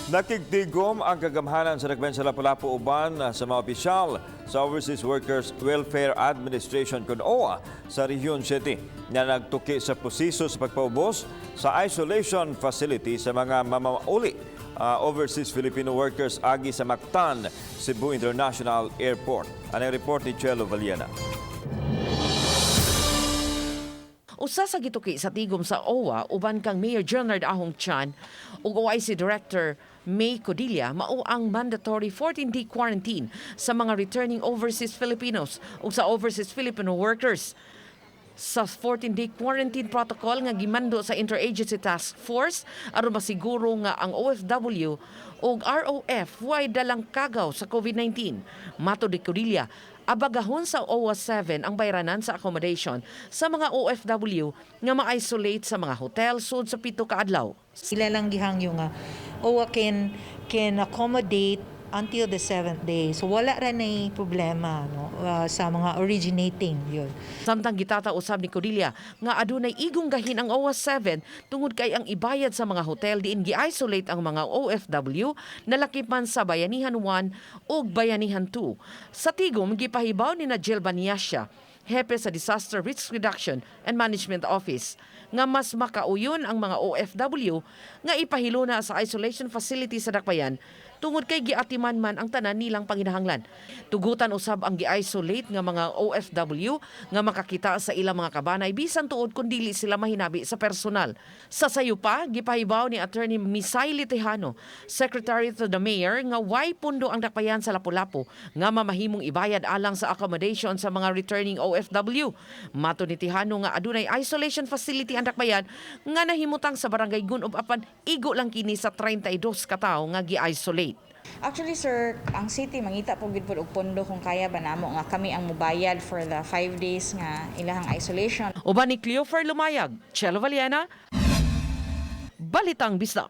Nakigdigom ang kagamhanan sa Nagben sa Lapu-Lapu uban sa mga opisyal sa Overseas Workers Welfare Administration (OWA) sa Region 7 na nagtuki sa proseso sa pagpaubos sa isolation facility sa mga mamauli overseas Filipino workers agi sa Mactan, Cebu International Airport. Ang report ni Chelo Valiana. Usa sa gituki sa tigom sa OWA uban kang Mayor Jonard Ahong Chan ug OIC Director May Codilla mao ang mandatory 14-day quarantine sa mga returning overseas Filipinos ug sa overseas Filipino workers. Sa 14-day quarantine protocol nga gimando sa Interagency Task Force aron masiguro nga ang OFW ug ROF way dalang kagaw sa COVID-19. Mato de Codilla, abagahon sa OWA 7 ang bayranan sa accommodation sa mga OFW nga ma-isolate sa mga hotel sud sa 7 ka adlaw. Sila lang gihang yung OWA can accommodate until the 7th day. So wala ra na problema no, sa mga originating yun. Samtang gitata usab ni Codilla nga adunay igong gahin ang OWA 7 tungod kay ang ibayad sa mga hotel diin gi-isolate ang mga OFW nalakip man sa Bayanihan 1 ug Bayanihan 2. Sa tigom gipahibaw ni na Jill Baniasya, hepe sa Disaster Risk Reduction and Management Office, nga mas makauyon ang mga OFW nga ipahilo na sa isolation facility sa Dakbayan tungod kay giatiman man ang tanan nilang panginahanglan. Tugutan usab ang gi-isolate nga mga OFW nga makakita sa ilang mga kabanay bisan tuod kun dili sila mahinabi sa personal. Sa sayo pa, gipahibaw ni Attorney Misaili Tejano, Secretary to the Mayor, nga way pundo ang Dakbayan sa Lapu-Lapu nga mamahimong ibayad alang sa accommodation sa mga returning OFW. Mato ni Tejano nga adunay isolation facility ang Dakbayan nga nahimutang sa Barangay Gunob apan igo lang kini sa 32 ka tawo nga gi-isolate. Actually, sir, ang city mangita po gid og pondo kung kaya ba namo nga kami ang mubayad for the 5 days nga ilahang isolation. Uban ni Cleofer Lumayag, Chelo Valiana, Balitang Bisdak.